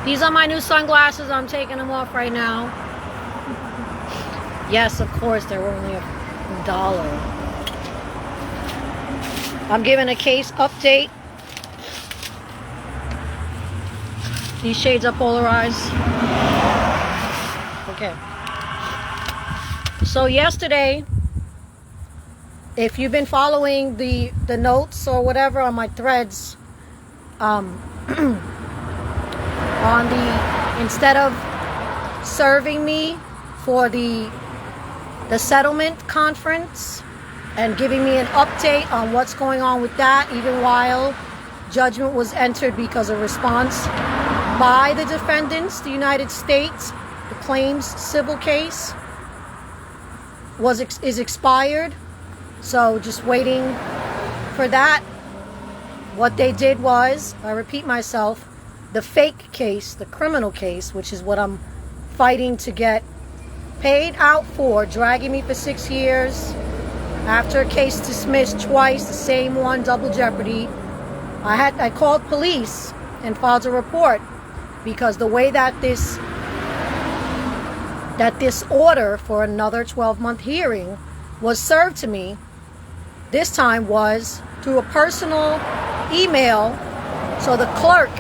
These are my new sunglasses. I'm taking them off right now. Yes, of course, they're only $1. I'm giving a case update. These shades are polarized. Okay. So yesterday, if you've been following the notes or whatever on my threads, on the, instead of serving me for the settlement conference and giving me an update on what's going on with that, even while judgment was entered because of response by the defendants, the United States, the claims civil case is expired. So just waiting for that. What they did was, I repeat myself, the fake case, the criminal case, which is what I'm fighting to get paid out for, dragging me for 6 years after a case dismissed twice, the same one, double jeopardy. I called police and filed a report because the way that this order for another 12-month hearing was served to me this time was through a personal email. So the clerk,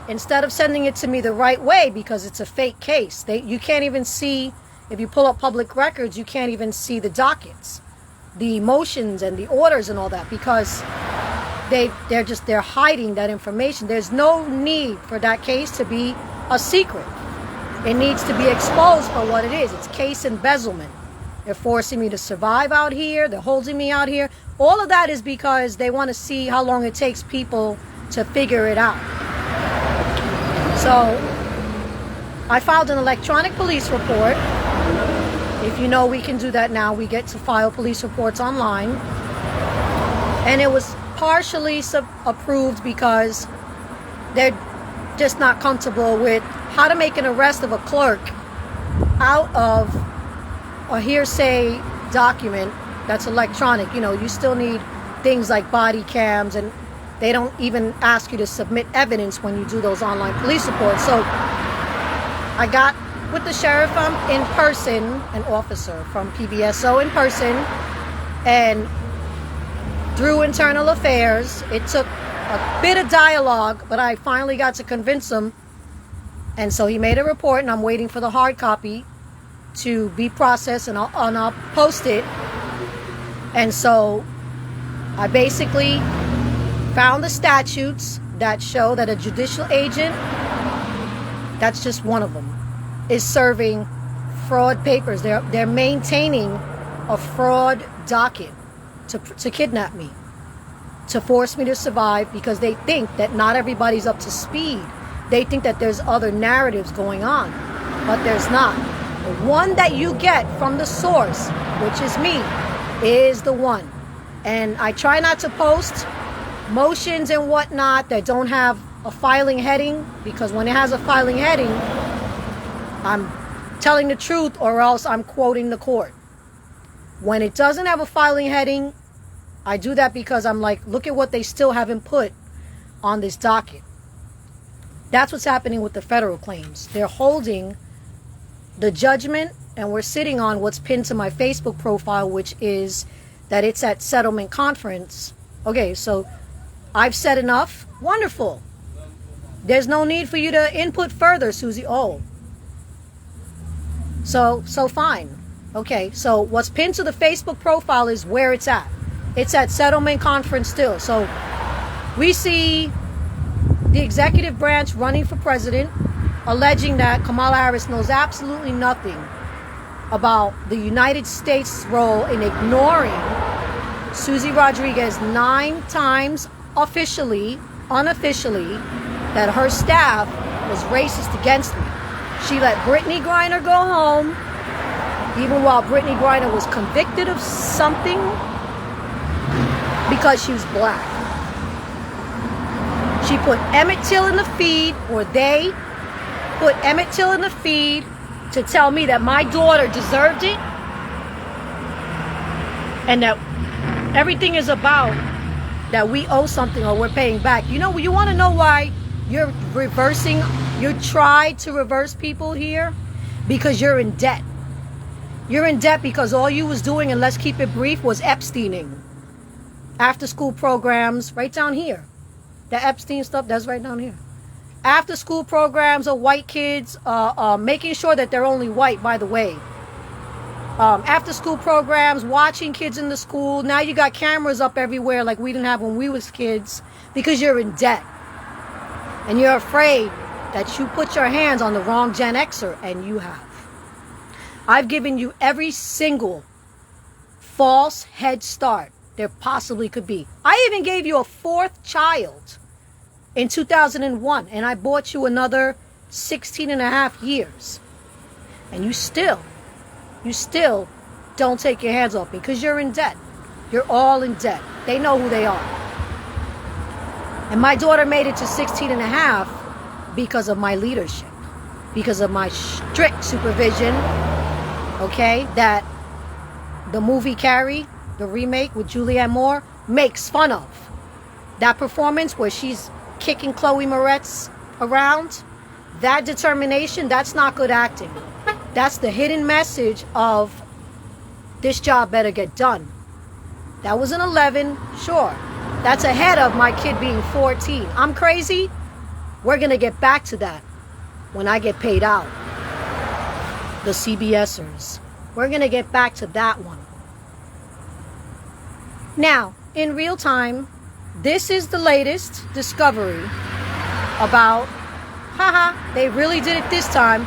instead of sending it to me the right way, because it's a fake case, you can't even see, if you pull up public records, you can't even see the dockets, the motions and the orders and all that, because they're hiding that information. There's no need for that case to be a secret. It needs to be exposed for what it is. It's case embezzlement. They're forcing me to survive out here. They're holding me out here. All of that is because they want to see how long it takes people to figure it out. So I filed an electronic police report. If you know, we can do that now. We get to file police reports online. And it was partially approved because they're just not comfortable with how to make an arrest of a clerk out of a hearsay document that's electronic. You know, you still need things like body cams, and they don't even ask you to submit evidence when you do those online police reports. So I got with the sheriff in person, an officer from PBSO in person, and through internal affairs. It took a bit of dialogue, but I finally got to convince him. And so he made a report, and I'm waiting for the hard copy to be processed, and I'll post it. And so I basically found the statutes that show that a judicial agent, that's just one of them, is serving fraud papers. They're maintaining a fraud docket to kidnap me, to force me to survive, because they think that not everybody's up to speed. They think that there's other narratives going on, but there's not. The one that you get from the source, which is me, is the one. And I try not to post motions and whatnot that don't have a filing heading, because when it has a filing heading, I'm telling the truth or else I'm quoting the court. When it doesn't have a filing heading, I do that because I'm like, look at what they still haven't put on this docket. That's what's happening with the federal claims. They're holding the judgment, and we're sitting on what's pinned to my Facebook profile, which is that it's at settlement conference. Okay, so I've said enough. Wonderful. There's no need for you to input further, Susie. Oh. So fine. Okay, so what's pinned to the Facebook profile is where it's at. It's at settlement conference still. So we see the executive branch running for president, alleging that Kamala Harris knows absolutely nothing about the United States' role in ignoring Susie Rodriguez 9 times officially, unofficially, that her staff was racist against me. She let Brittany Griner go home, even while Brittany Griner was convicted of something, because she was black. She put Emmett Till in the feed, or they put Emmett Till in the feed to tell me that my daughter deserved it, and that everything is about that we owe something or we're paying back. You know, you want to know why you're reversing You tried to reverse people here because you're in debt. You're in debt because all you was doing, and let's keep it brief, was Epsteining. After school programs, right down here. The Epstein stuff, that's right down here. After school programs of white kids, making sure that they're only white, by the way. After school programs, watching kids in the school. Now you got cameras up everywhere like we didn't have when we was kids, because you're in debt. And you're afraid that you put your hands on the wrong Gen Xer, and you have. I've given you every single false head start there possibly could be. I even gave you a 4th child in 2001, and I bought you another 16 and a half years. And you still don't take your hands off me because you're in debt. You're all in debt. They know who they are. And my daughter made it to 16 and a half because of my leadership, because of my strict supervision, okay, that the movie Carrie, the remake with Julianne Moore, makes fun of. That performance where she's kicking Chloe Moretz around, that determination, that's not good acting. That's the hidden message of this job better get done. That was an 11, sure. That's ahead of my kid being 14. I'm crazy. We're going to get back to that when I get paid out. The CBSers. We're going to get back to that one. Now, in real time, this is the latest discovery about, they really did it this time.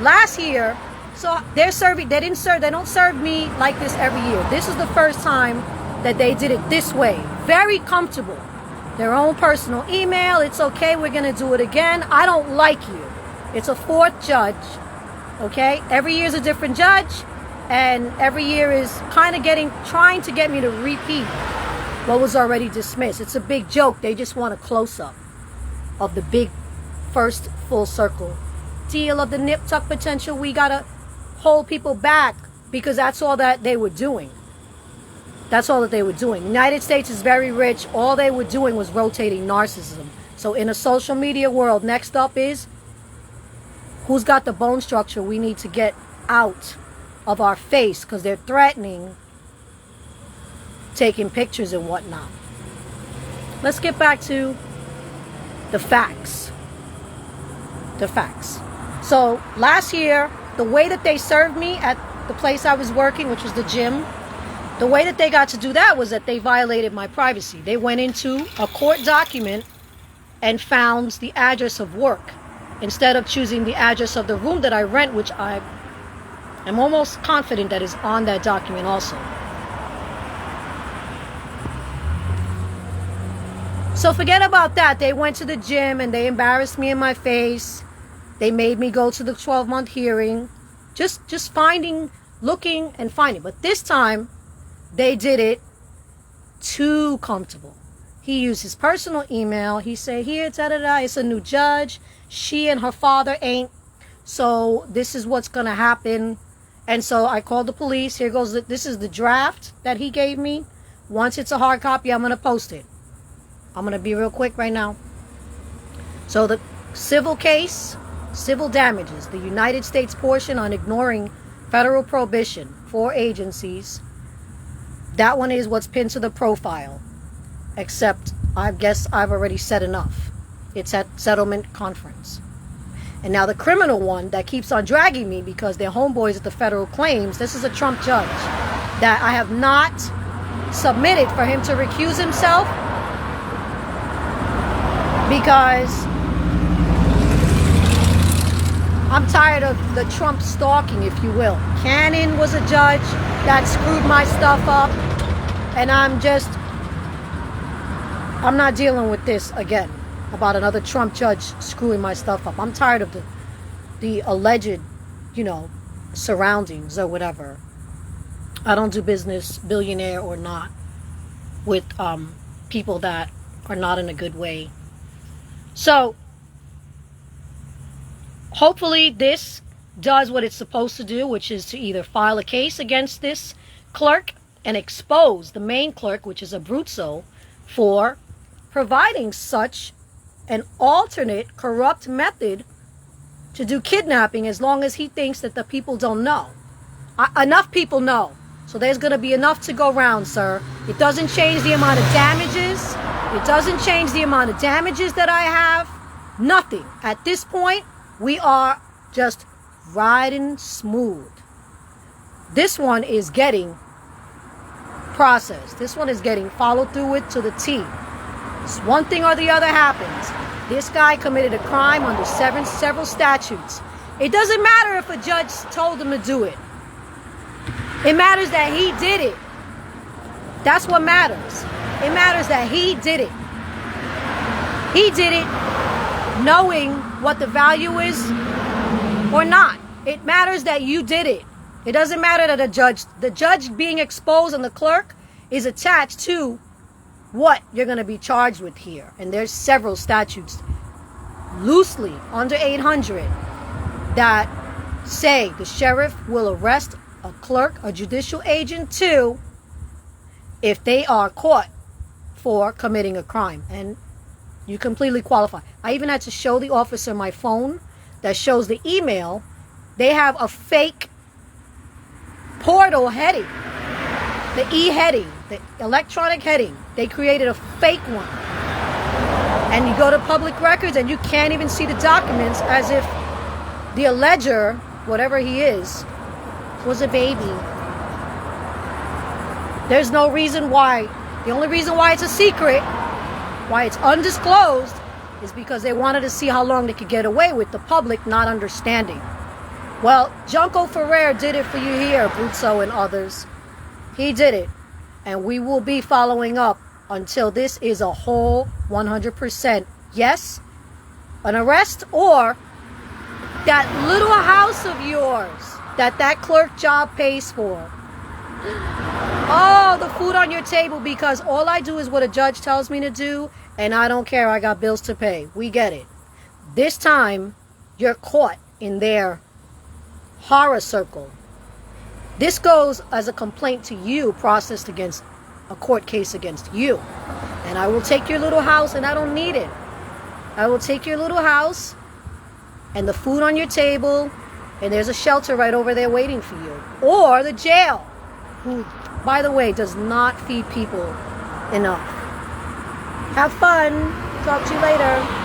Last year, so they don't serve me like this every year. This is the first time that they did it this way. Very comfortable. Their own personal email. It's okay. We're going to do it again. I don't like you. It's a 4th judge. Okay? Every year is a different judge. And every year is kind of trying to get me to repeat what was already dismissed. It's a big joke. They just want a close-up of the big first full circle deal of the nip tuck potential. We got to hold people back because that's all that they were doing. That's all that they were doing. The United States is very rich. All they were doing was rotating narcissism. So in a social media world, next up is who's got the bone structure we need to get out of our face because they're threatening taking pictures and whatnot. Let's get back to the facts. The facts. So last year, the way that they served me at the place I was working, which was the gym, the way that they got to do that was that they violated my privacy. They went into a court document and found the address of work instead of choosing the address of the room that I rent, which I'm almost confident that is on that document also. So forget about that. They went to the gym and they embarrassed me in my face. They made me go to the 12-month hearing. Just looking and finding. But this time, they did it too comfortable. He used his personal email. He said, here, da-da-da, it's a new judge. She and her father ain't. So this is what's going to happen. And so I called the police. Here goes, this is the draft that he gave me. Once it's a hard copy, I'm going to post it. I'm going to be real quick right now. So the civil case, civil damages, the United States portion on ignoring federal prohibition for agencies. That one is what's pinned to the profile. Except, I guess I've already said enough. It's at settlement conference. And now the criminal one that keeps on dragging me because they're homeboys at the federal claims. This is a Trump judge that I have not submitted for him to recuse himself because I'm tired of the Trump stalking, if you will. Cannon was a judge that screwed my stuff up, and I'm not dealing with this again about another Trump judge screwing my stuff up. I'm tired of the alleged, surroundings or whatever. I don't do business, billionaire or not, with people that are not in a good way. So, hopefully this does what it's supposed to do, which is to either file a case against this clerk and expose the main clerk, which is Abruzzo, for providing such an alternate corrupt method to do kidnapping as long as he thinks that the people don't know. Enough people know. So there's going to be enough to go round, sir. It doesn't change the amount of damages. It doesn't change the amount of damages that I have. Nothing. At this point, we are just riding smooth. This one is getting processed. This one is getting followed through it to the T. So one thing or the other happens. This guy committed a crime under several statutes. It doesn't matter if a judge told him to do it. It matters that he did it. That's what matters. It matters that he did it. He did it knowing what the value is or not. It matters that you did it. It doesn't matter that the judge being exposed and the clerk is attached to what you're going to be charged with here. And there's several statutes loosely under 800 that say the sheriff will arrest a clerk, a judicial agent too, if they are caught for committing a crime. And you completely qualify. I even had to show the officer my phone that shows the email. They have a fake portal heading, the e-heading, the electronic heading. They created a fake one. And you go to public records and you can't even see the documents, as if the alleger, whatever he is, was a baby. There's no reason why. The only reason why it's a secret, why it's undisclosed, is because they wanted to see how long they could get away with the public not understanding. Well, Junko Ferrer did it for you here, Buzzo and others. He did it. And we will be following up until this is a whole 100% yes, an arrest, or that little house of yours that clerk job pays for. Oh, the food on your table, because all I do is what a judge tells me to do, and I don't care. I got bills to pay. We get it. This time, you're caught in their horror circle. This goes as a complaint to you, processed against a court case against you. And I will take your little house, and I don't need it. I will take your little house and the food on your table, and there's a shelter right over there waiting for you. Or the jail, who, by the way, does not feed people enough. Have fun. Talk to you later.